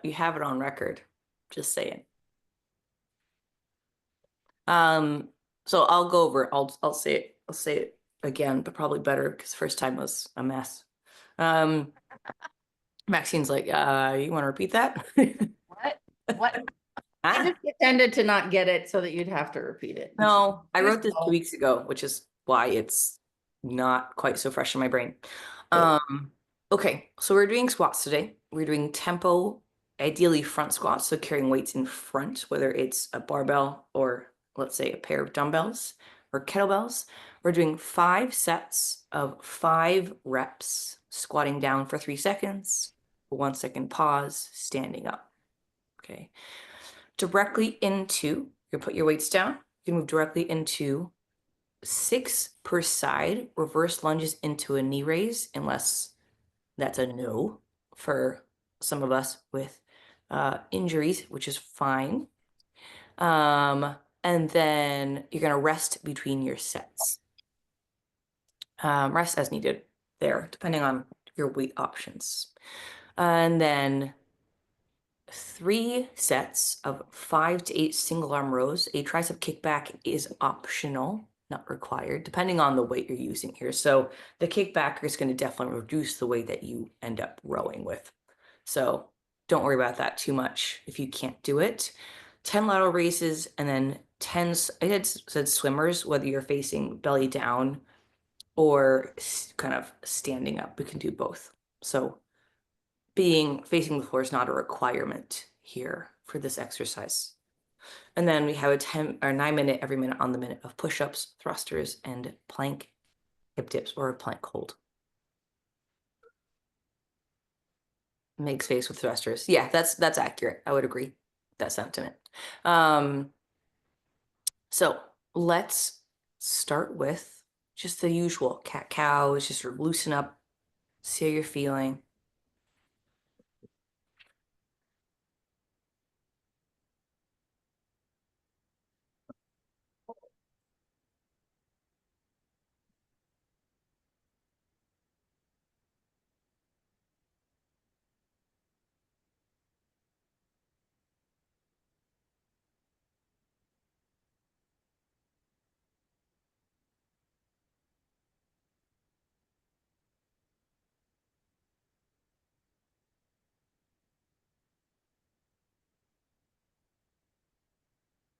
but you have it on record. Just saying. So I'll go over it. I'll say it again, but probably better because the first time was a mess. Maxine's like, you want to repeat that? What? I just pretended to not get it so that you'd have to repeat it. No, I wrote this 2 weeks ago, which is why it's not quite so fresh in my brain. Okay, so we're doing squats today. We're doing tempo, ideally front squats, so carrying weights in front, whether it's a barbell or let's say a pair of dumbbells or kettlebells. We're doing 5 sets of 5 reps, squatting down for 3 seconds, 1 second pause, standing up. Okay. Directly into, you put your weights down, you can move directly into 6 per side, reverse lunges into a knee raise, unless that's a no for some of us with injuries, which is fine. And then you're going to rest between your sets. Rest as needed there, depending on your weight options. And then 3 sets of 5 to 8 single arm rows. A tricep kickback is optional, not required, depending on the weight you're using here. So the kickbacker is going to definitely reduce the weight that you end up rowing with. So don't worry about that too much if you can't do it. 10 lateral raises and then 10, I had said swimmers, whether you're facing belly down or kind of standing up, we can do both. So being facing the floor is not a requirement here for this exercise. And then we have a 10 or 9 minute every minute on the minute of push-ups, thrusters, and plank hip dips or plank hold. Make space with thrusters. Yeah, that's accurate. I would agree with that sentiment. So let's start with just the usual cat-cow. It's just sort of loosen up, see how you're feeling.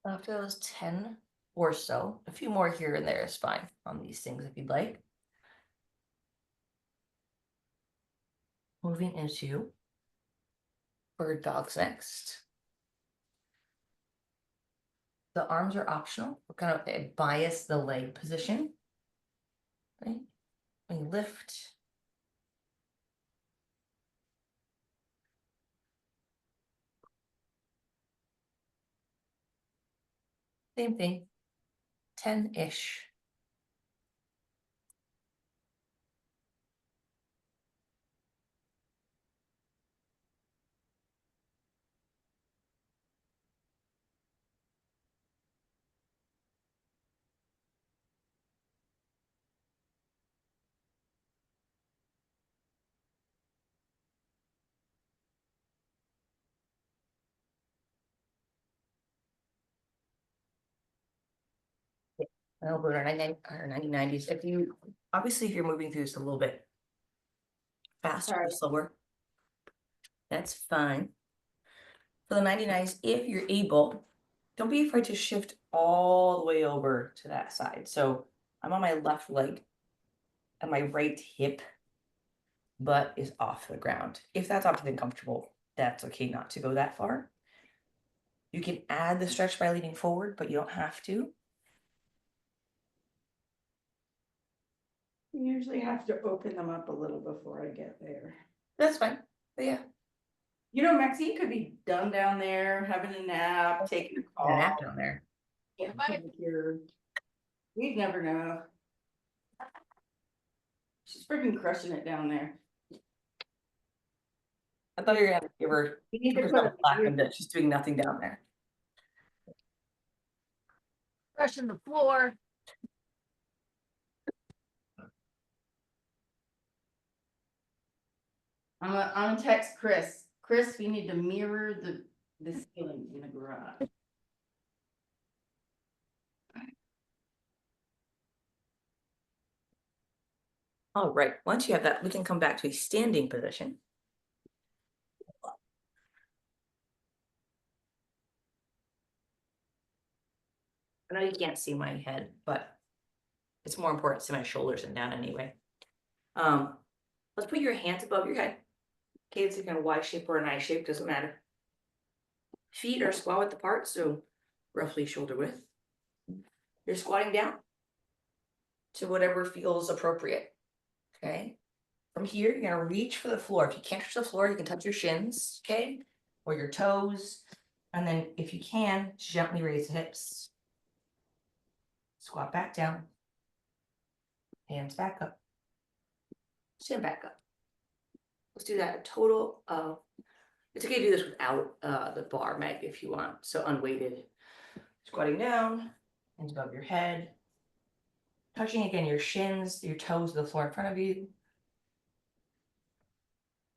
After those 10 or so, a few more here and there is fine on these things if you'd like. Moving into bird dogs next. The arms are optional. We're kind of bias the leg position. Right? We lift. Same thing. 10-ish. Elbow or 90s. If you obviously if you're moving through this a little bit faster or slower, that's fine. For the 99s, if you're able, don't be afraid to shift all the way over to that side. So I'm on my left leg and my right hip butt is off the ground. If that's obviously uncomfortable, that's okay not to go that far. You can add the stretch by leaning forward, but you don't have to. You usually have to open them up a little before I get there. That's fine. But yeah. You know, Maxine could be done down there, having a nap, taking a call. Nap down there. Yeah, we'd never know. She's freaking crushing it down there. I thought you were gonna give her slack and that she's doing nothing down there. Crushing the floor. I'm gonna text Chris Chris, we need to mirror the ceiling in the garage. All right, once you have that, we can come back to a standing position. I know you can't see my head, but it's more important to see my shoulders and down anyway. Let's put your hands above your head. Okay, it's like a Y shape or an I shape, doesn't matter. Feet are squat width apart, so roughly shoulder width. You're squatting down to whatever feels appropriate. Okay. From here, you're gonna reach for the floor. If you can't touch the floor, you can touch your shins, okay, or your toes. And then if you can, gently raise the hips. Squat back down. Hands back up. Chin back up. Let's do that a total of, it's okay to do this without the bar, Meg, if you want. So unweighted. Squatting down, hands above your head. Touching again your shins, your toes to the floor in front of you.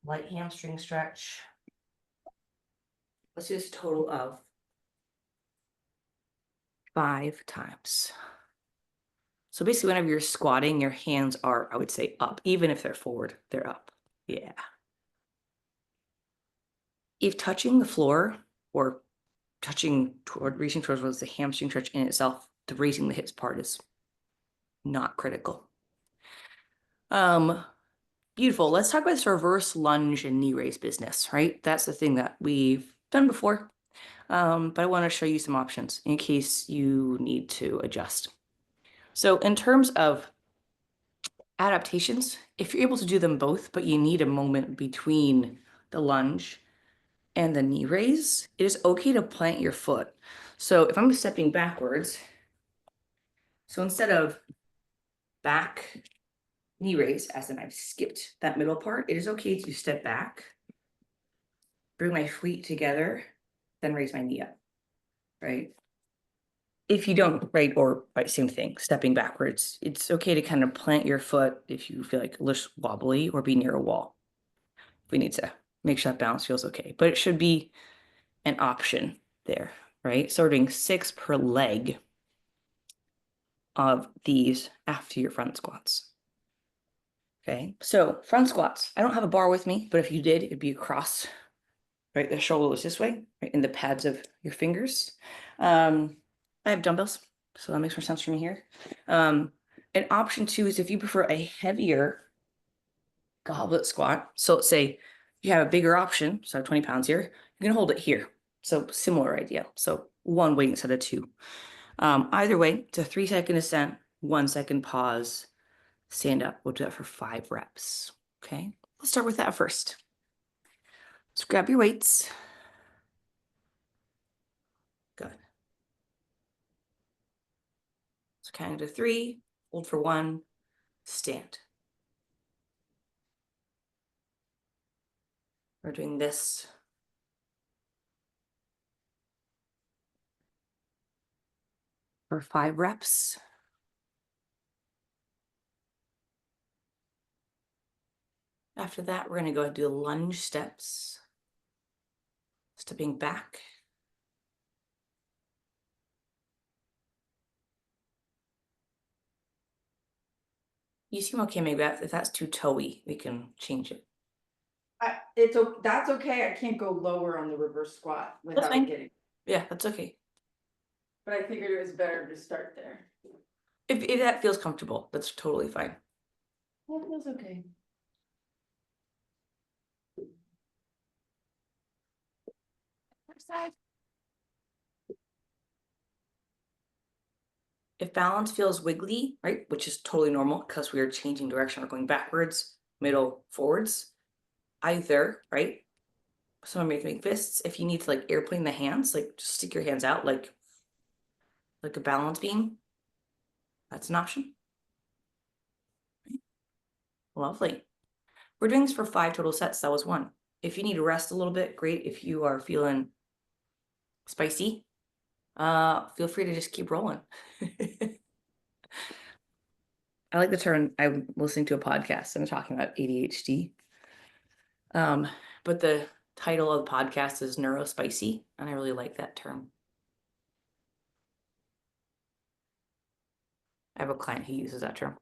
Light hamstring stretch. Let's do this a total of 5 times. So basically, whenever you're squatting, your hands are, I would say, up. Even if they're forward, they're up. Yeah. If touching the floor or touching toward, reaching towards what's the hamstring stretch in itself, the raising the hips part is not critical. Beautiful. Let's talk about this reverse lunge and knee raise business, right? That's the thing that we've done before. But I want to show you some options in case you need to adjust. So in terms of adaptations, if you're able to do them both, but you need a moment between the lunge and the knee raise, it is okay to plant your foot. So if I'm stepping backwards, so instead of back knee raise, as in I've skipped that middle part, it is okay to step back, bring my feet together, then raise my knee up, right? If you don't, right, or right, same thing, stepping backwards, it's okay to kind of plant your foot if you feel like a little wobbly or be near a wall. We need to make sure that balance feels okay, but it should be an option there, right? So we're doing 6 per leg of these after your front squats. Okay, so front squats, I don't have a bar with me, but if you did, it'd be across, right? The shoulder is this way, right? In the pads of your fingers. I have dumbbells, so that makes more sense for me here. And option 2 is if you prefer a heavier goblet squat. So let's say you have a bigger option, so 20 pounds here, you can hold it here. So similar idea. So 1 weight instead of 2. Either way, it's a 3-second ascent, 1 second pause, stand up. We'll do that for 5 reps. Okay, let's start with that first. Let's grab your weights. Good. So count to 3, hold for 1, stand. We're doing this for 5 reps. After that, we're going to go and do lunge steps. Stepping back. You seem okay, maybe if that's too toe-y, we can change it. That's okay. I can't go lower on the reverse squat without fine. getting, Yeah, that's okay. but I figured it was better to start there. If that feels comfortable, that's totally fine. That feels okay. If balance feels wiggly, right, which is totally normal because we are changing direction, we're going backwards, middle, forwards, either, right? Some are making fists. If you need to like airplane the hands, like just stick your hands out like a balance beam. That's an option. Lovely. We're doing this for 5 total sets. That was 1. If you need to rest a little bit, great. If you are feeling spicy, feel free to just keep rolling. I like the term, I'm listening to a podcast and I'm talking about ADHD. But the title of the podcast is Neurospicy, and I really like that term. I have a client who uses that term.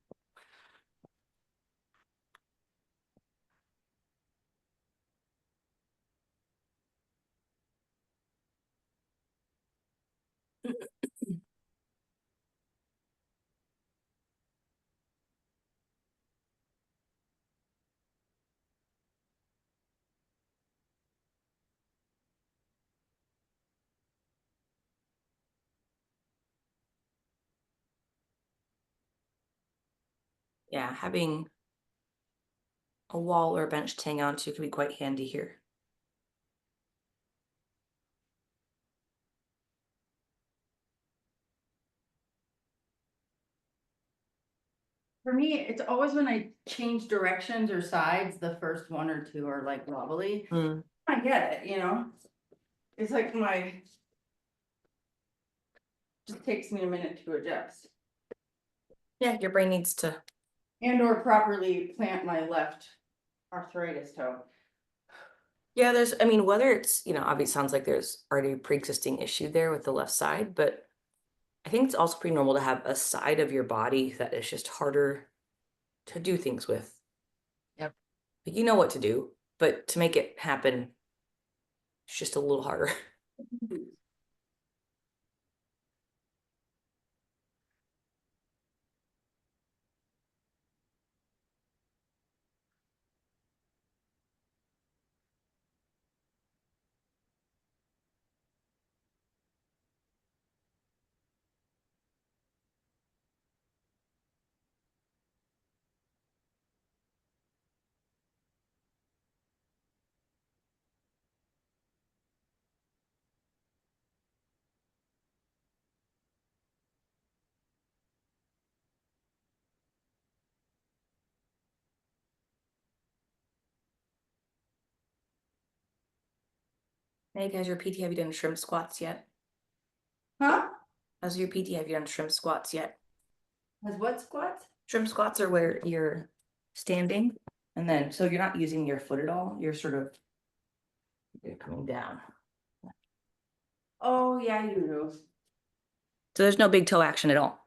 Yeah, having a wall or a bench to hang on to can be quite handy here. For me, it's always when I change directions or sides, the first one or two are like wobbly. Mm. I get it, you know? It's like just takes me a minute to adjust. Yeah, your brain needs to. And or properly plant my left arthritis toe. Yeah, I mean, whether it's, obviously it sounds like there's already a pre-existing issue there with the left side, but I think it's also pretty normal to have a side of your body that is just harder to do things with. Yep. Like, you know what to do, but to make it happen, it's just a little harder. Hey guys, your PT, have you done shrimp squats yet? Huh? As your PT, have you done shrimp squats yet? Has what squats? Shrimp squats are where you're standing, and then, so you're not using your foot at all, you're coming down. Oh, yeah, I do those. So there's no big toe action at all.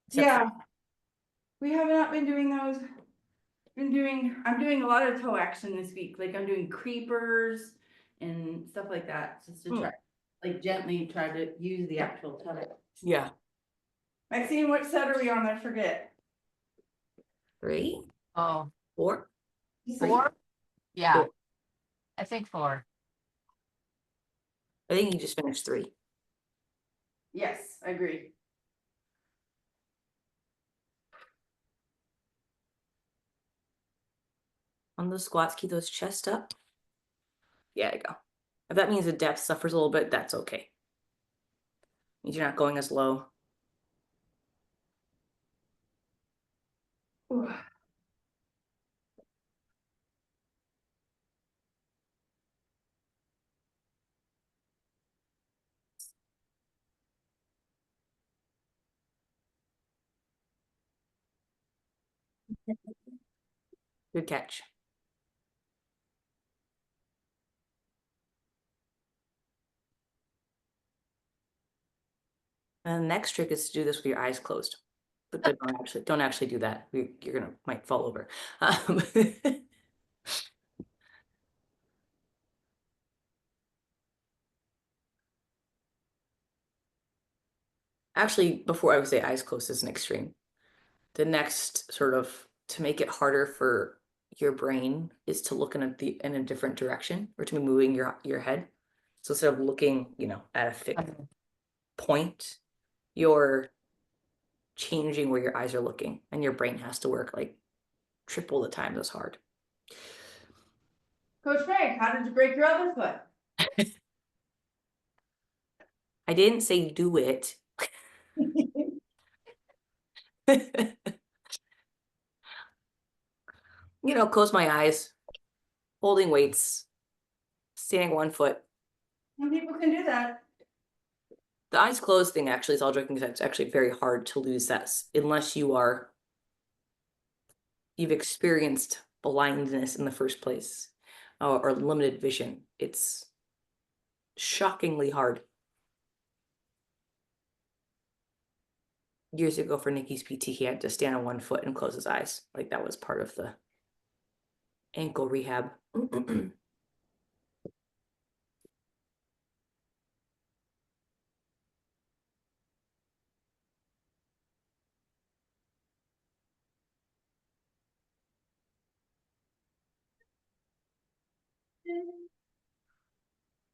Except Yeah. We have not been doing those. I'm doing a lot of toe action this week, like I'm doing creepers and stuff like that, just to try, like gently try to use the actual toe. Yeah. Maxine, what set are we on? I forget. 3, Oh, 4. 4? Yeah, 4. I think 4. I think you just finished 3. Yes, I agree. On those squats, keep those chest up. Yeah, there you go. If that means the depth suffers a little bit, that's okay. Means you're not going as low. Ooh. Good catch. And the next trick is to do this with your eyes closed. But don't actually do that. You're might fall over. Actually, before I would say eyes closed is an extreme. The next sort of, to make it harder for your brain, is to look in a different direction, or to be moving your head. So instead of looking, at a fixed point, you're changing where your eyes are looking, and your brain has to work like triple the times as hard. Coach Frank, how did you break your other foot? I didn't say do it. Close my eyes, holding weights, standing 1 foot. Some people can do that. The eyes closed thing actually is all joking aside. It's actually very hard to lose that unless you've experienced blindness in the first place. or limited vision. It's shockingly hard. Years ago for Nikki's PT, he had to stand on one foot and close his eyes. Like that was part of the ankle rehab.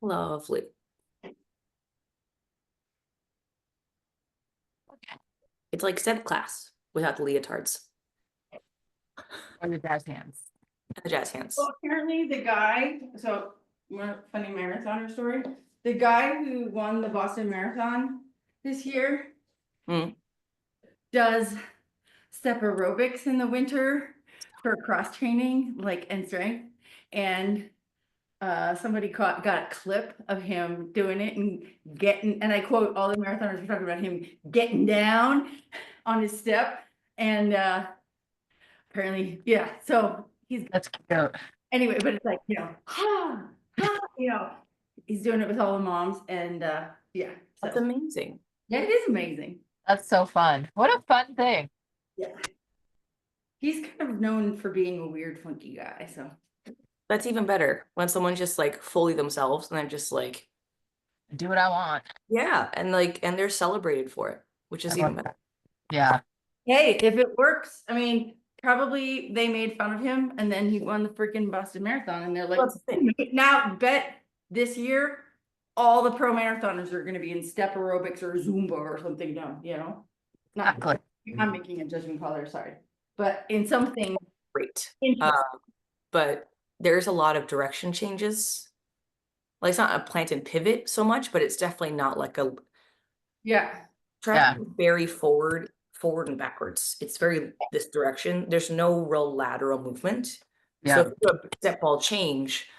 Lovely. It's like step class without the leotards Or the jazz hands. and the jazz hands. Well, apparently the guy, so funny marathoner story. The guy who won the Boston Marathon this year Mm. does step aerobics in the winter for cross training, like and strength. And somebody got a clip of him doing it and getting, and I quote, all the marathoners were talking about him getting down on his step. And apparently, yeah, so That's cute. anyway, but it's like, he's doing it with all the moms and yeah. That's So amazing. yeah, it is amazing. That's so fun. What a fun thing. Yeah. He's kind of known for being a weird, funky guy, so. That's even better when someone's just like fully themselves and they're just like, Do what I want. yeah, and they're celebrated for it, which is even better. Yeah. Hey, if it works, I mean, probably they made fun of him and then he won the freaking Boston Marathon and they're like, Well, that's the thing. now bet this year, all the pro marathoners are gonna be in step aerobics or Zumba or something dumb, Not, Exactly. I'm making a judgment call there, sorry. But in something Great. interesting. But there's a lot of direction changes. Like it's not a plant and pivot so much, but it's definitely not like a Yeah, track very forward and backwards. It's very this direction. There's no real lateral movement. So if you do a step ball change,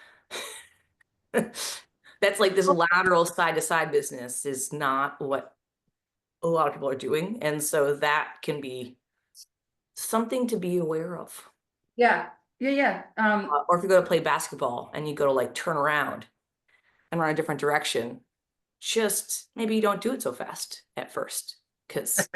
that's like this lateral side to side business is not what a lot of people are doing. And so that can be something to be aware of. yeah. Or if you go to play basketball and you go to like turn around and run a different direction, just maybe you don't do it so fast at first because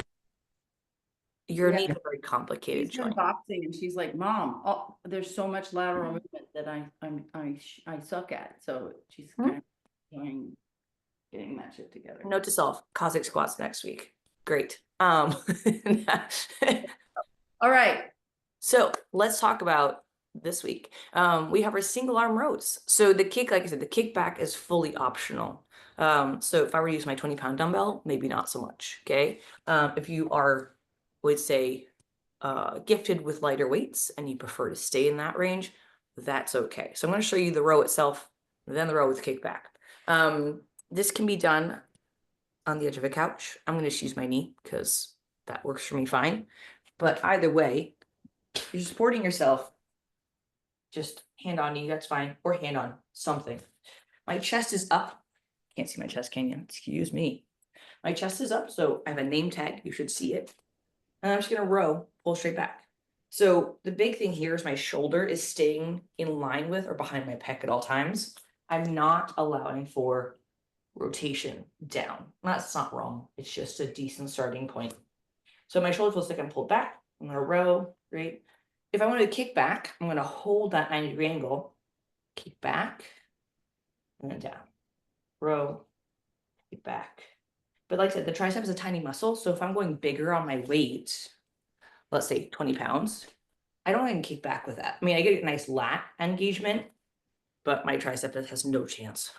your knees are very complicated She's been joint. boxing and she's like, Mom, oh, there's so much lateral movement that I suck at. So she's kind of enjoying getting that shit together. Note to self, Cossack squats next week. Great. All right. So let's talk about this week. We have our single arm rows. So the kick, like I said, the kickback is fully optional. So if I were to use my 20-pound dumbbell, maybe not so much. Okay. If you are, would say, gifted with lighter weights and you prefer to stay in that range, that's okay. So I'm going to show you the row itself, then the row with kickback. This can be done on the edge of a couch. I'm going to just use my knee because that works for me fine. But either way, you're supporting yourself. Just hand on knee, that's fine, or hand on something. My chest is up. Can't see my chest, can you? Excuse me. My chest is up, so I have a name tag. You should see it. And I'm just gonna row, pull straight back. So the big thing here is my shoulder is staying in line with or behind my pec at all times. I'm not allowing for rotation down. That's not wrong. It's just a decent starting point. So my shoulder feels like I'm pulled back. I'm gonna row, right? If I want to kick back, I'm gonna hold that 90-degree angle, kick back, and then down. Row, kick back. But like I said, the tricep is a tiny muscle. So if I'm going bigger on my weight, let's say 20 pounds, I don't even kick back with that. I mean, I get a nice lat engagement, but my tricep has no chance.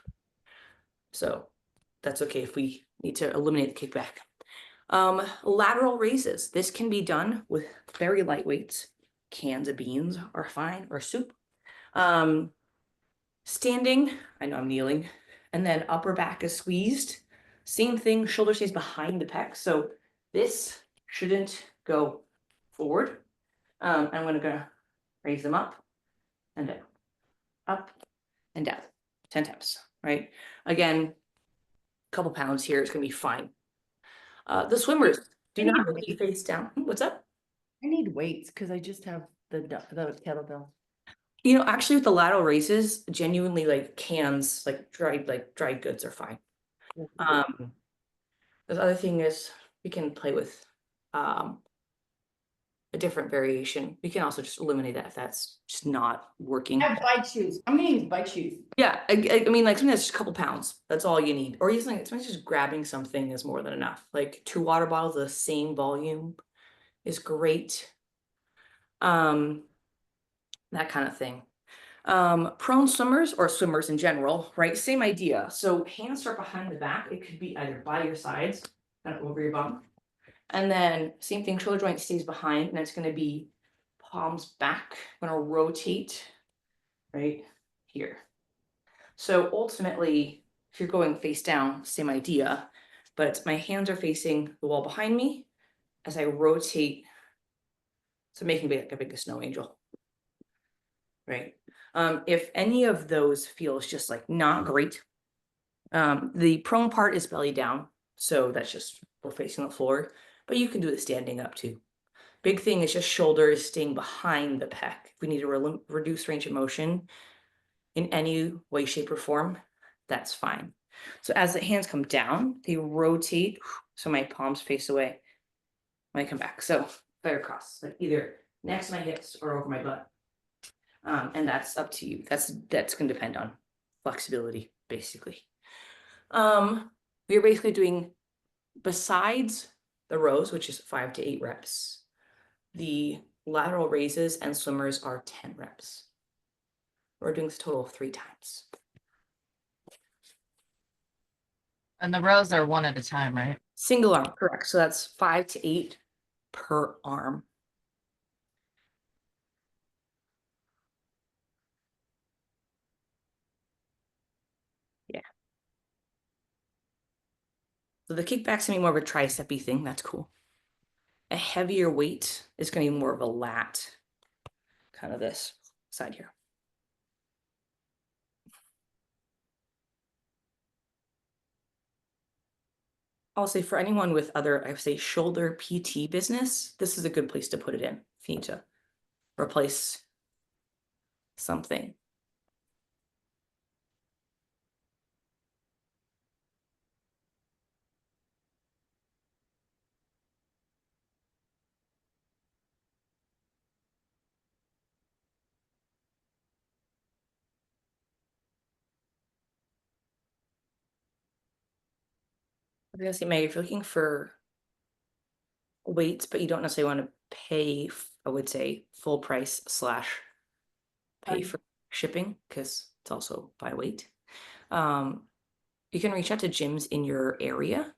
So that's okay if we need to eliminate the kickback. Lateral raises. This can be done with very light weights. Cans of beans are fine, or soup. Standing, I know I'm kneeling, and then upper back is squeezed. Same thing, shoulder stays behind the pec. So this shouldn't go forward. I'm gonna raise them up and down, up and down, 10 times, right? Again, a couple pounds here is gonna be fine. The swimmers do not really face down. What's up? I need weights because I just have the kettlebell. You know, actually with the lateral raises, genuinely like cans, like dried goods are fine. The other thing is we can play with a different variation. We can also just eliminate that if that's just not working. I have bike shoes. I'm gonna use bike shoes. Yeah, I mean, like something that's just a couple pounds. That's all you need. Or using sometimes just grabbing something is more than enough. Like 2 water bottles, the same volume is great. That kind of thing. Prone swimmers or swimmers in general, right? Same idea. So hands start behind the back. It could be either by your sides, kind of over your bum. And then same thing, shoulder joint stays behind, and it's going to be palms back. I'm going to rotate right here. So ultimately, if you're going face down, same idea, but my hands are facing the wall behind me as I rotate. So making me like a big snow angel, right? If any of those feels just like not great, the prone part is belly down. So that's just we're facing the floor, but you can do the standing up too. Big thing is just shoulders staying behind the pec. If we need to reduce range of motion in any way, shape, or form, that's fine. So as the hands come down, they rotate. So my palms face away when I come back. So fire across, like either next to my hips or over my butt. And that's up to you. That's going to depend on flexibility, basically. We're basically doing, besides the rows, which is 5 to 8 reps, the lateral raises and swimmers are 10 reps. We're doing this total of 3 times. And the rows are one at a time, right? Single arm, correct. So that's 5 to 8 per arm. Yeah. So the kickback's gonna be more of a tricep-y thing. That's cool. A heavier weight is gonna be more of a lat, kind of this side here. I'll say for anyone with other, I would say shoulder PT business, this is a good place to put it in if you need to replace something. I was gonna say, Meg, if you're looking for weights, but you don't necessarily want to pay, I would say full price / pay for shipping because it's also by weight. You can reach out to gyms in your area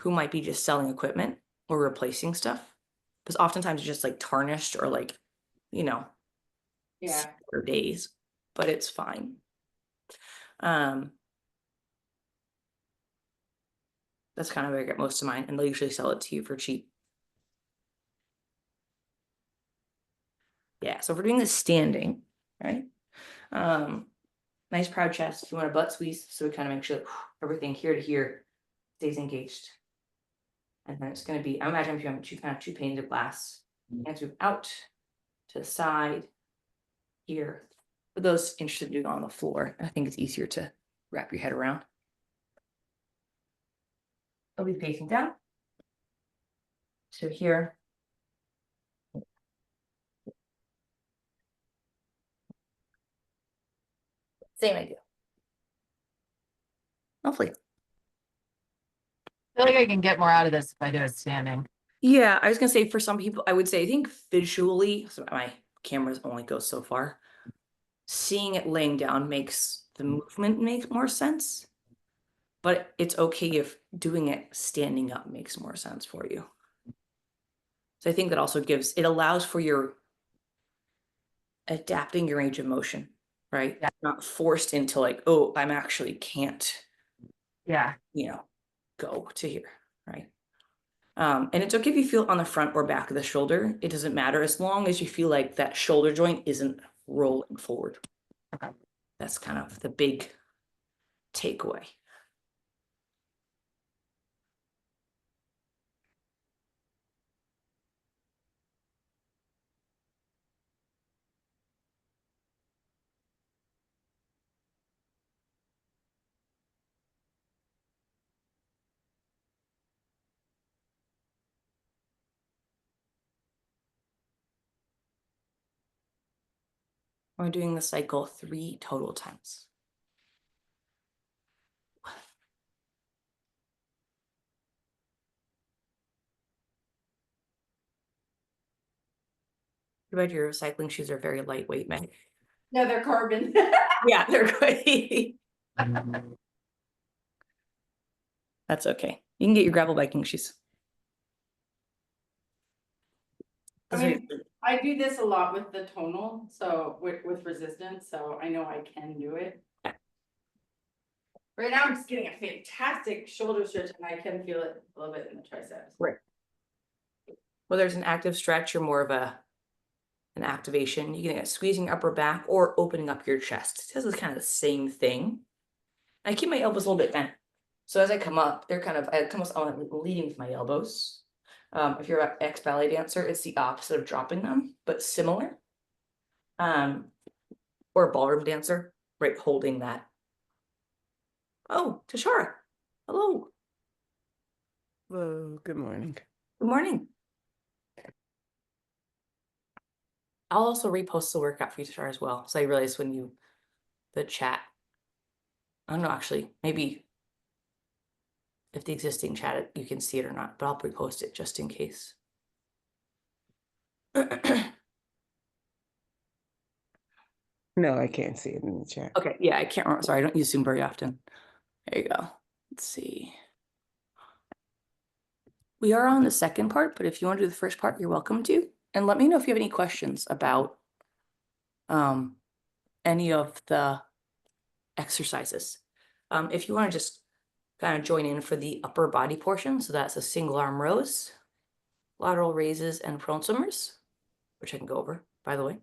who might be just selling equipment or replacing stuff, because oftentimes it's just like tarnished or like, you know, Yeah. for days, but it's fine. That's kind of where I get most of mine, and they'll usually sell it to you for cheap. Yeah, so if we're doing this standing, right? Nice proud chest. If you want a butt squeeze, so we kind of make sure that everything here to here stays engaged. And then it's going to be, I imagine if you have two panes of glass, hands move out to the side here. For those interested in doing it on the floor, I think it's easier to wrap your head around. I'll be facing down. So here. Same idea. Hopefully. I feel like I can get more out of this if I do it standing. Yeah, I was gonna say for some people, I would say, I think visually, so my cameras only go so far. Seeing it laying down makes the movement make more sense. But it's okay if doing it standing up makes more sense for you. So I think that also it allows for your adapting your range of motion, right? Yeah. Not forced into like, oh, I'm actually can't, Yeah. Go to here, right? And it's okay if you feel on the front or back of the shoulder. It doesn't matter as long as you feel like that shoulder joint isn't rolling forward. Okay. That's kind of the big takeaway. We're doing the cycle 3 total times. Too bad your cycling shoes are very lightweight, Meg. No, they're carbon. Yeah, they're great. That's okay. You can get your gravel biking shoes. I mean, I do this a lot with the tonal, so with resistance, so I know I can do it. Right now, I'm just getting a fantastic shoulder stretch and I can feel it a little bit in the triceps. Right. Well, there's an active stretch or more of an activation. You can get squeezing upper back or opening up your chest. This is kind of the same thing. I keep my elbows a little bit bent. So as I come up, they're kind of, I come up leading with my elbows. If you're an ex-ballet dancer, it's the opposite of dropping them, but similar. Or a ballroom dancer, right, holding that. Oh, Tashara, hello. Hello, good morning. Good morning. I'll also repost the workout for you, Tashara, as well. So I realized when the chat, I don't know, actually, maybe if the existing chat, you can see it or not, but I'll repost it just in case. No, I can't see it in the chat. Okay, yeah, I can't remember. Sorry, I don't use Zoom very often. There you go. Let's see. We are on the second part, but if you want to do the first part, you're welcome to. And let me know if you have any questions about any of the exercises. If you want to just kind of join in for the upper body portion, so that's a single arm rows, lateral raises, and prone swimmers, which I can go over, by the way.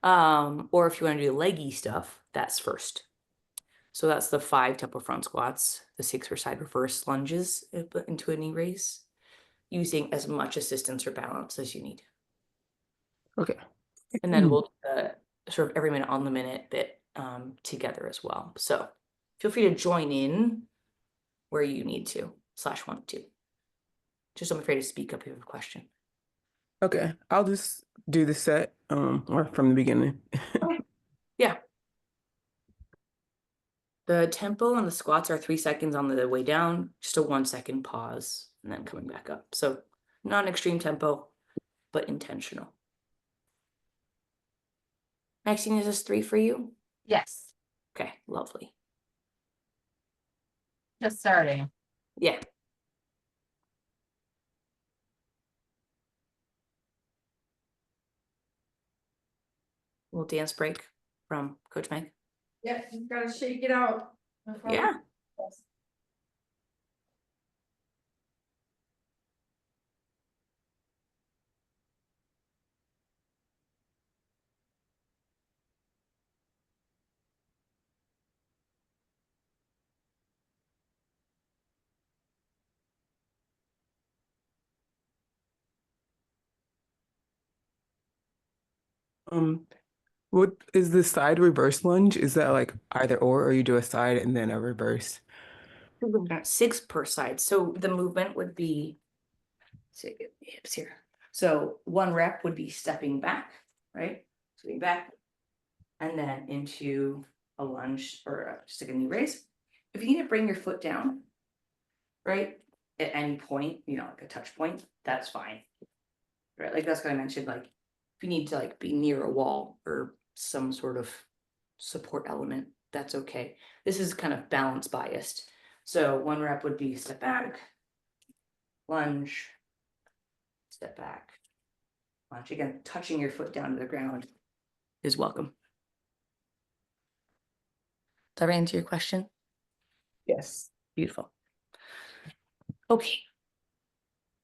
Or if you want to do leggy stuff, that's first. So that's the 5 tempo front squats, the 6 for side reverse lunges into a knee raise, using as much assistance or balance as you need. Okay. And then we'll sort of every minute on the minute bit together as well. So feel free to join in where you need to / want to. Just don't be afraid to speak up if you have a question. Okay, I'll just do the set or from the beginning. Yeah. The tempo and the squats are 3 seconds on the way down, just a 1 second pause, and then coming back up. So not an extreme tempo, but intentional. Maxine, is this 3 for you? Yes, Okay, lovely. just starting. Yeah. Little dance break from Coach Meg. Yeah, you gotta shake it out. Yeah. What is the side reverse lunge? Is that like either or you do a side and then a reverse? 6 per side. So the movement would be, say, hips here. So 1 rep would be stepping back, right? Stepping back, and then into a lunge or just like a knee raise. If you need to bring your foot down, right, at any point, you know, like a touch point, that's fine. Right, like that's what I mentioned, like if you need to like be near a wall or some sort of support element, that's okay. This is kind of balance biased. So 1 rep would be step back, lunge, step back, lunge. Again, touching your foot down to the ground is welcome. Does that answer your question? Yes. Beautiful. Okay.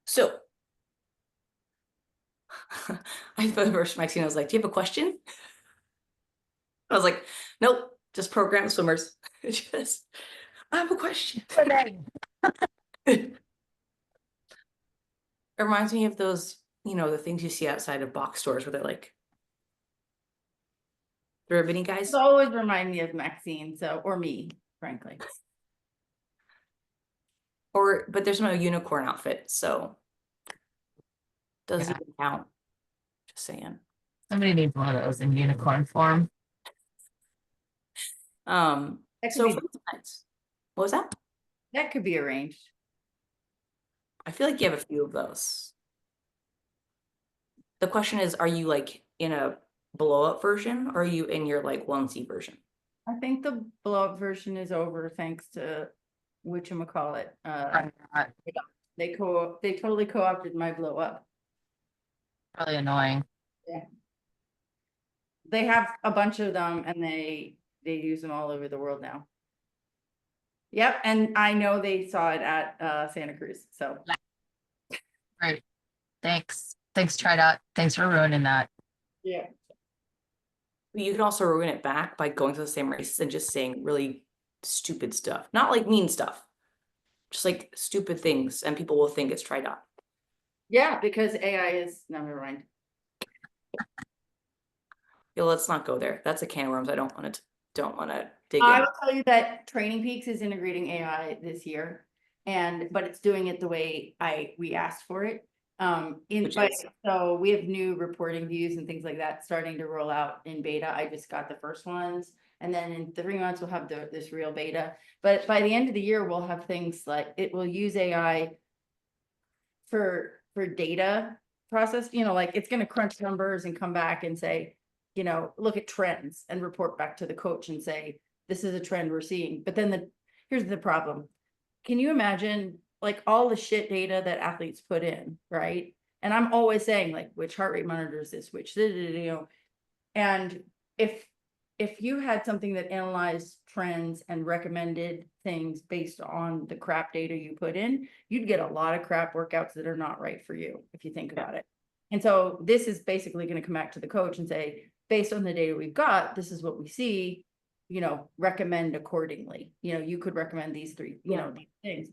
So I thought first Maxine, I was like, do you have a question? I was like, nope, just program swimmers. Just, I have a question. It reminds me of those, you know, the things you see outside of box stores where they're like, the ribbony guys. It's always remind me of Maxine, so, or me, frankly. But there's no unicorn outfit, so doesn't Yeah. even count. Just saying. Somebody needs one of those in unicorn form. That could So be- for instance, what was that? That could be arranged. I feel like you have a few of those. The question is, are you like in a blow up version or are you in your like onesie version? I think the blow up version is over thanks to whatchamacallit. They totally co-opted my blow up. Really annoying. They have a bunch of them and they use them all over the world now. Yep, and I know they saw it at Santa Cruz, so. Right. Thanks. Thanks, TriDot. Thanks for ruining that. Yeah. You can also ruin it back by going to the same races and just saying really stupid stuff. Not like mean stuff, just like stupid things, and people will think it's TriDot. Yeah, because AI is, never mind. Yeah, let's not go there. That's a can of worms. I don't want to dig I in. will tell you that Training Peaks is integrating AI this year, but it's doing it the way we asked for it. Which is? So we have new reporting views and things like that starting to roll out in beta. I just got the first ones, and then in 3 months we'll have this real beta. But by the end of the year, we'll have things like it will use AI for data process. Like it's going to crunch numbers and come back and say, look at trends and report back to the coach and say, this is a trend we're seeing. But then here's the problem. Can you imagine like all the shit data that athletes put in, right? And I'm always saying like, which heart rate monitor is this, which, and if you had something that analyzed trends and recommended things based on the crap data you put in, you'd get a lot of crap workouts that are not right for you, if you think about it. And so this is basically going to come back to the coach and say, based on the data we've got, this is what we see, recommend accordingly. You could recommend these three, these things.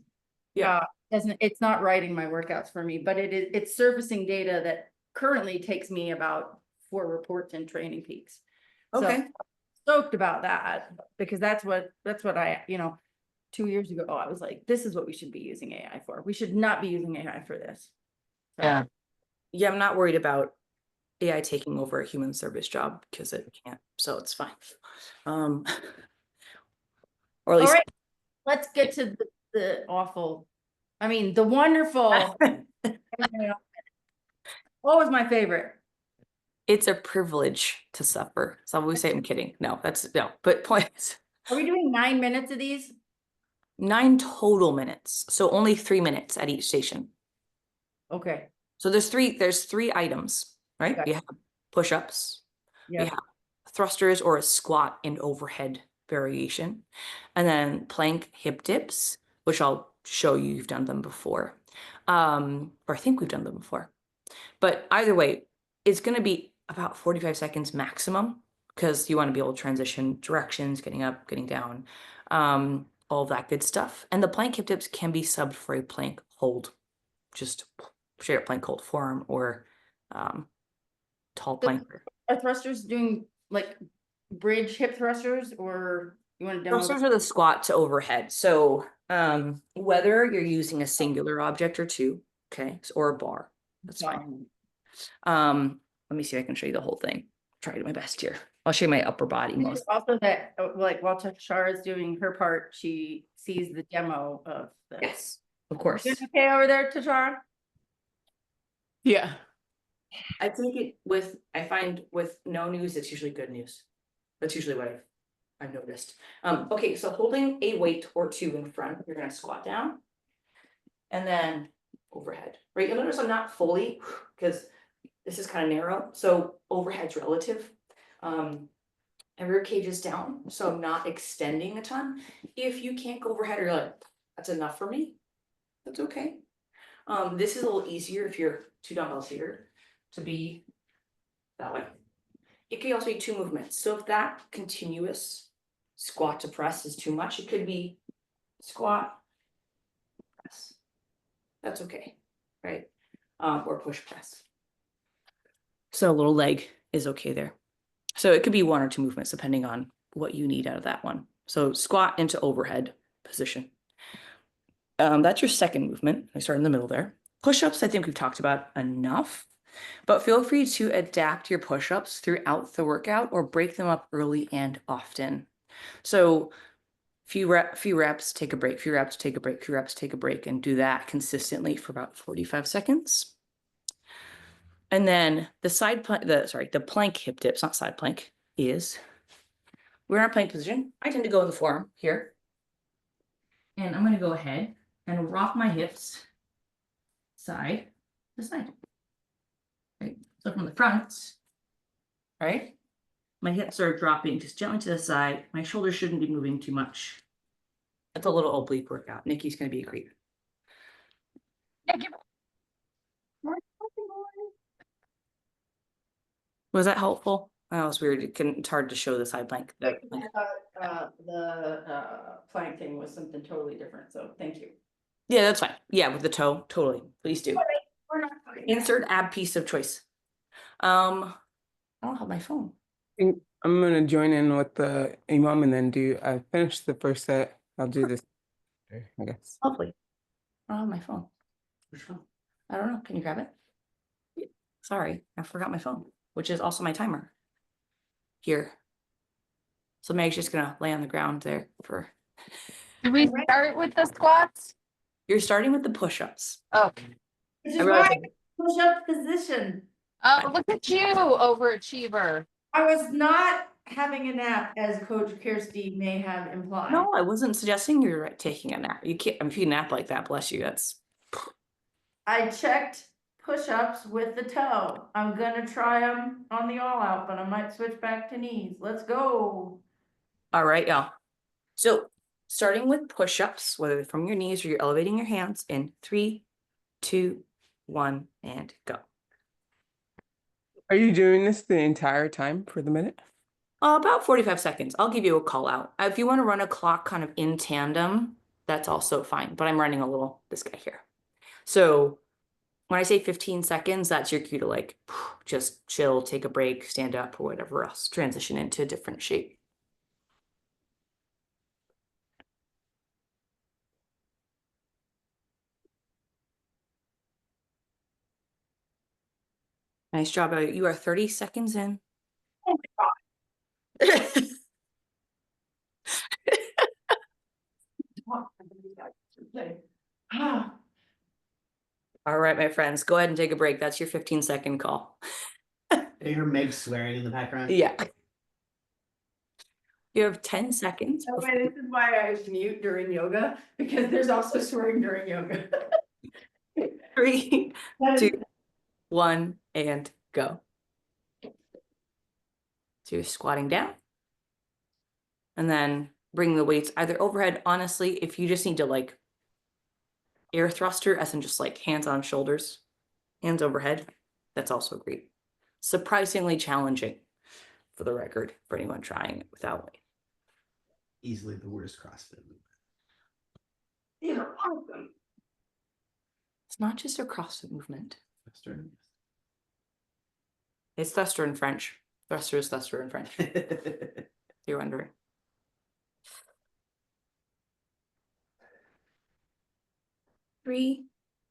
Yeah. It's not writing my workouts for me, but it's surfacing data that currently takes me about 4 reports in Training Peaks. Okay. So stoked about that because that's what I, 2 years ago, I was like, this is what we should be using AI for. We should not be using AI for this. So, Yeah. Yeah, I'm not worried about AI taking over a human service job because it can't, so it's fine. Or at All least right, let's get to the awful, the wonderful. What was my favorite? it's a privilege to suffer. Some we say I'm kidding. No, but points. Are we doing 9 minutes of these? 9 total minutes. So only 3 minutes at each station. Okay. So there's three items, right? Okay. We have push-ups, Yeah. we have thrusters or a squat and overhead variation, and then plank hip dips, which I'll show you, you've done them before. Or I think we've done them before. But either way, it's going to be about 45 seconds maximum because you want to be able to transition directions, getting up, getting down, all of that good stuff. And the plank hip dips can be subbed for a plank hold, just straight up plank hold forearm or tall plank. Are thrusters doing like bridge hip thrusters, or you want to demo? Thrusters are the squat to overhead. So whether you're using a singular object or two, okay, or a bar, that's fine. Let me see if I can show you the whole thing. Try to do my best here. I'll show you my upper body most. Also that like while Tashara is doing her part, she sees the demo of this. Yes, of course. You okay over there, Tashara? Yeah. I think I find with no news, it's usually good news. That's usually what I've noticed. Okay, so holding a weight or two in front, you're gonna squat down and then overhead, right? You'll notice I'm not fully, because this is kind of narrow, so overhead's relative. And rib cage is down, so I'm not extending a ton. If you can't go overhead or you're like, that's enough for me, that's okay. This is a little easier if you're 2 dumbbells here to be that way. It could also be 2 movements. So if that continuous squat to press is too much, it could be squat, press. That's okay, right? Or push press. So a little leg is okay there. So it could be 1 or 2 movements depending on what you need out of that one. So squat into overhead position. That's your second movement. I start in the middle there. Push-ups, I think we've talked about enough. But feel free to adapt your push-ups throughout the workout or break them up early and often. So few reps, take a break, few reps, take a break, few reps, take a break, and do that consistently for about 45 seconds. And then the the plank hip dips, not side plank, is we're in our plank position. I tend to go in the forearm here. And I'm going to go ahead and rock my hips side to side. Right. So from the front, right? My hips are dropping just gently to the side. My shoulders shouldn't be moving too much. That's a little oblique workout. Nikki's going to be a creep. Was that helpful? Oh, it's weird. It's hard to show the side plank. I thought the plank thing was something totally different, so thank you. Yeah, that's fine. Yeah, with the toe, totally. Please do. We're not Insert ab piece of choice. I don't have my phone. think I'm gonna join in with the EMOM and then I finished the first set. I'll do this, I guess. Lovely. I don't have my phone. Which phone? I don't know. Can you grab it? Sorry, I forgot my phone, which is also my timer. Here. So Meg's just gonna lay on the ground there for. Did we start with the squats? You're starting with the push-ups. Okay. Which I is realized why I push up position. Oh, look at you, overachiever. I was not having a nap, as Coach Kirstie may have implied. No, I wasn't suggesting you're taking a nap. You can't. If you nap like that, bless you. That's. I checked push-ups with the toe. I'm gonna try them on the all out, but I might switch back to knees. Let's go. All right, y'all. So starting with push-ups, whether from your knees or you're elevating your hands in 3, 2, 1, and go. Are you doing this the entire time for the minute? About 45 seconds. I'll give you a call out. If you want to run a clock kind of in tandem, that's also fine. But I'm running this guy here. So when I say 15 seconds, that's your cue to like just chill, take a break, stand up, or whatever else. Transition into a different shape. Nice job. You are 30 seconds in. Oh my God. All right, my friends, go ahead and take a break. That's your 15-second call. I hear Meg swearing in the background. Yeah. You have 10 seconds. By the way, this is why I mute during yoga, because there's also swearing during yoga. 3, That is- 2, 1, and go. So you're squatting down. And then bring the weights either overhead. Honestly, if you just need to like air thruster, as in just like hands on shoulders, hands overhead, that's also great. Surprisingly challenging, for the record, for anyone trying it without weight. Easily the worst CrossFit movement. You're awesome. It's not just a CrossFit movement. Faster. It's thruster in French. Thruster is thruster in French. If you're wondering. Three,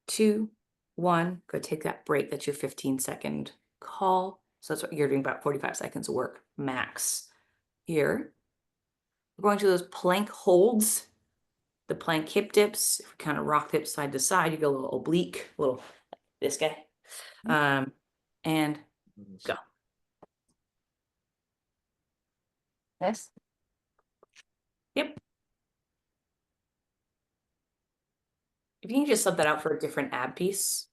2, 1. Go take that break. That's your 15-second call. So that's what you're doing, about 45 seconds of work max. Here, we're going to those plank holds, the plank hip dips. If we kind of rock the hips side to side, you go a little oblique, a little like this guy. And go. This. Yep. If you can just sub that out for a different ab piece,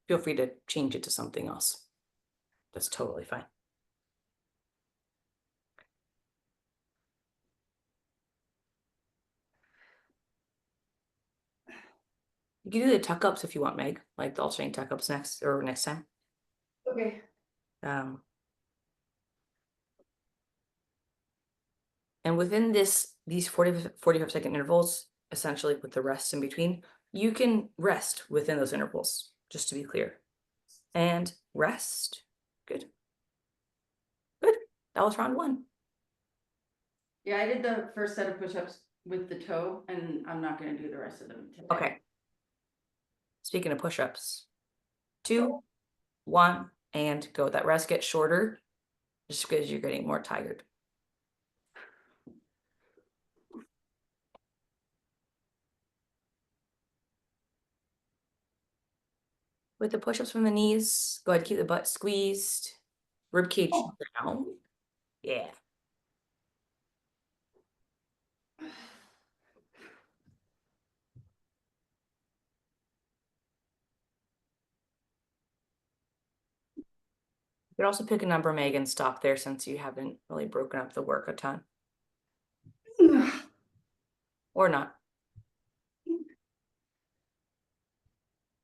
feel free to change it to something else. That's totally fine. You can do the tuck ups if you want, Meg, like the alternating tuck ups next time. Okay. And within these 45-second intervals, essentially with the rest in between, you can rest within those intervals, just to be clear. And rest. Good. Good. That was round 1. Yeah, I did the first set of push-ups with the toe, and I'm not gonna do the rest of them today. Okay. Speaking of push-ups, 2, 1, and go. That rest gets shorter just because you're getting more tired. With the push-ups from the knees, go ahead and keep the butt squeezed, rib cage down. Yeah. You could also pick a number, Megan, stop there since you haven't really broken up the work a ton. Or not.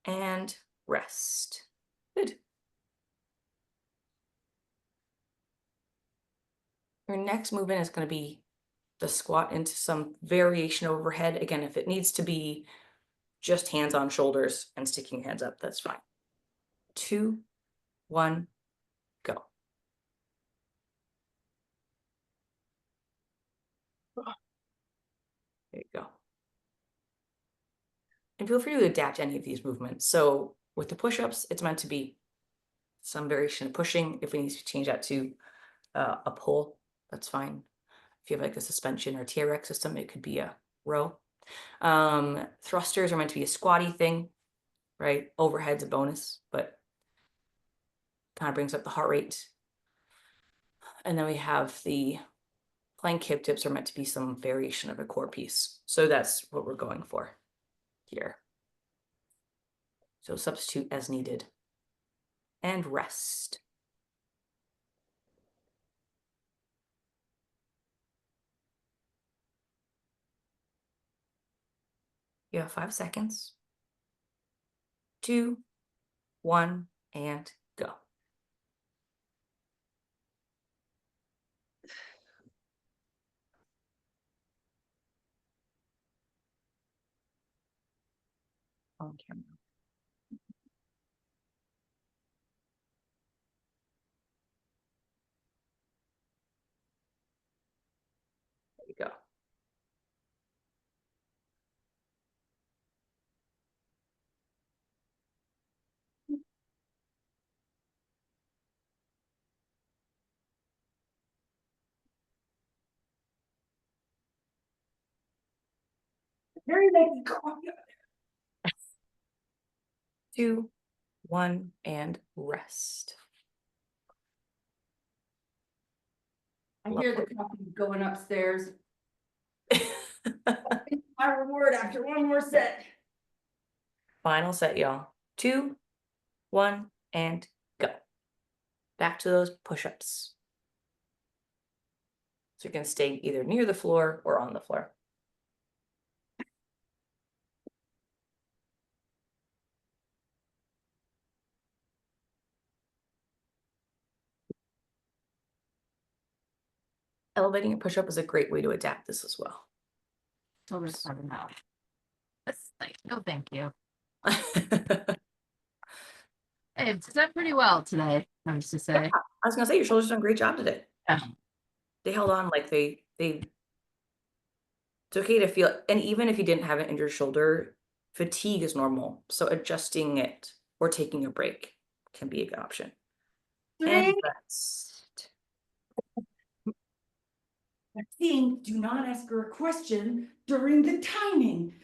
And rest. Good. Your next movement is going to be the squat into some variation overhead. Again, if it needs to be just hands on shoulders and sticking your hands up, that's fine. 2, 1, go. There you go. And feel free to adapt any of these movements. So with the push-ups, it's meant to be some variation of pushing. If we need to change that to a pull, that's fine. If you have like a suspension or TRX system, it could be a row. Thrusters are meant to be a squatty thing, right? Overhead's a bonus, but kind of brings up the heart rate. And then we have the plank hip dips are meant to be some variation of a core piece. So that's what we're going for here. So substitute as needed. And rest. You have 5 seconds. 2, 1, and go. On camera. There you go. Very nice. Go on. 2, 1, and rest. I hear the coffee going upstairs. My reward after one more set. Final set, y'all. 2, 1, and go. Back to those push-ups. So you're going to stay either near the floor or on the floor. Elevating a push-up is a great way to adapt this as well. Shoulders starting out. That's like, no, thank you. Hey, it's done pretty well today, I was to say. I was gonna say your shoulders done a great job today. Yeah. They held on like they it's okay to feel, and even if you didn't have an injured shoulder, fatigue is normal. So adjusting it or taking a break can be a good option. And 3. rest. Maxine, do not ask her a question during the timing.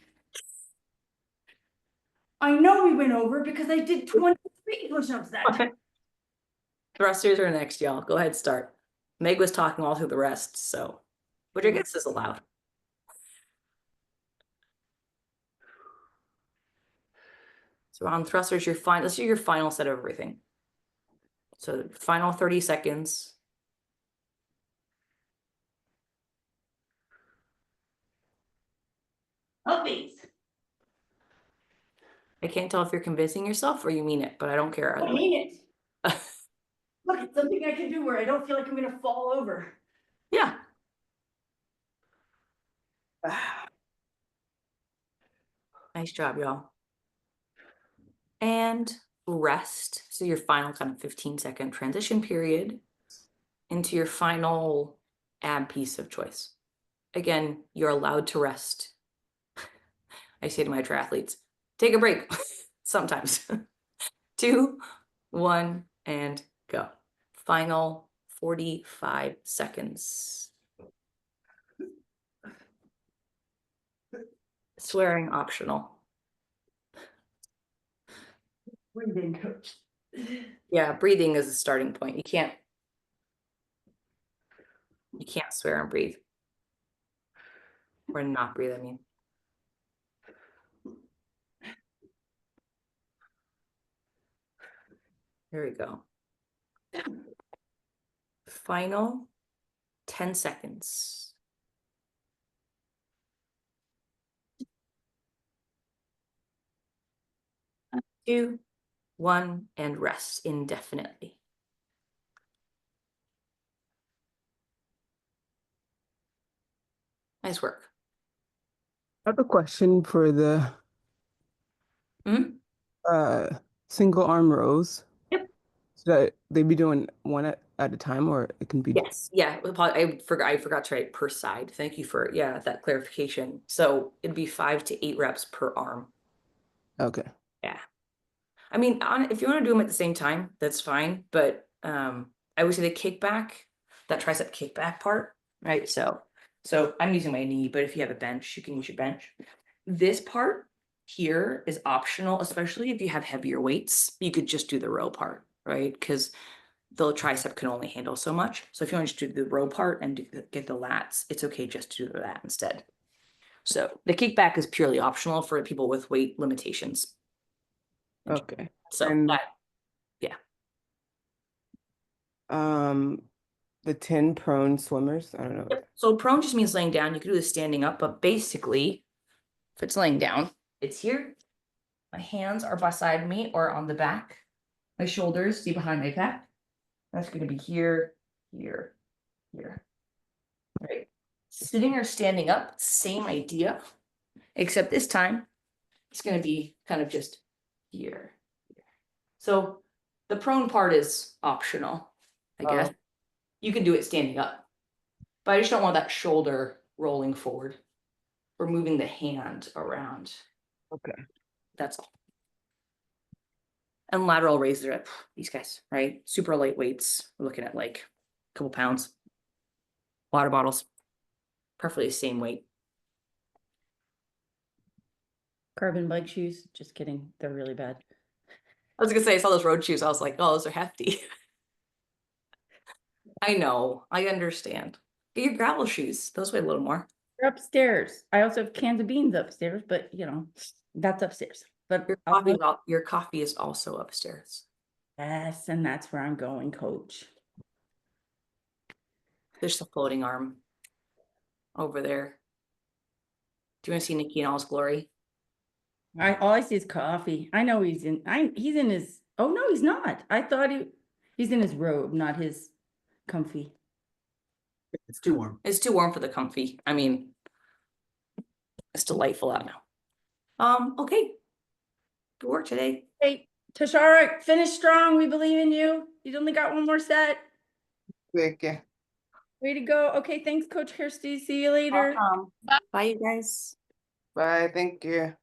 I know we went over because I did 23 push-ups that time. Thrusters are next, y'all. Go ahead, start. Meg was talking all through the rest, so which I guess is allowed. So on thrusters, you're fine. Let's do your final set of everything. So final 30 seconds. Puppies. I can't tell if you're convincing yourself or you mean it, but I don't care. I mean it. Look, it's something I can do where I don't feel like I'm gonna fall over. Yeah. Nice job, y'all. And rest. So your final kind of 15-second transition period into your final ab piece of choice. Again, you're allowed to rest. I say to my triathletes, take a break sometimes. 2, 1, and go. Final 45 seconds. Swearing optional. Breathing coach. Yeah, breathing is a starting point. You can't swear and breathe. Or not breathe, I mean. Here we go. Final 10 seconds. 2, 1, and rest indefinitely. Nice work. I have a question for the Mhm. single arm rows. Yep. Should they be doing one at a time, or it can be? Yes, yeah, I forgot to write per side. Thank you for, yeah, that clarification. So it'd be 5 to 8 reps per arm. Okay. Yeah. I mean, if you want to do them at the same time, that's fine. But I would say the kickback, that tricep kickback part, right? So I'm using my knee, but if you have a bench, you can use your bench. This part here is optional, especially if you have heavier weights. You could just do the row part, right? Because the tricep can only handle so much. So if you want to just do the row part and get the lats, it's okay just to do that instead. So the kickback is purely optional for people with weight limitations. Okay. So And that, yeah. the 10 prone swimmers. I don't know. Yep. So prone just means laying down. You can do this standing up, but basically, if it's laying down, it's here. My hands are beside me or on the back. My shoulders, see behind my back. That's going to be here, here, here. Right. Sitting or standing up, same idea, except this time it's going to be kind of just here. So the prone part is optional, I guess. You can do it standing up, but I just don't want that shoulder rolling forward or moving the hand around. Okay. That's all. And lateral raises are these guys, right? Super light weights. We're looking at like a couple pounds. Water bottles, preferably the same weight. Carbon bike shoes, just kidding, they're really bad. I was gonna say, I saw those road shoes. I was like, oh, those are hefty. I know, I understand. Get your gravel shoes. Those weigh a little more. They're upstairs. I also have cans of beans upstairs, but you know, that's upstairs. But Your coffee is also upstairs. yes, and that's where I'm going, coach. There's the floating arm over there. Do you want to see Nikki in all his glory? All I see is coffee. I know he's in his, oh no, he's not. I thought he's in his robe, not his comfy. It's too warm. It's too warm for the comfy. I mean, it's delightful out now. Okay. Good work today. Hey, Tashara, finish strong. We believe in you. You only got one more set. Thank you. Way to go. Okay, thanks, Coach Kirstie. See you later. Bye, you guys. Bye. Thank you.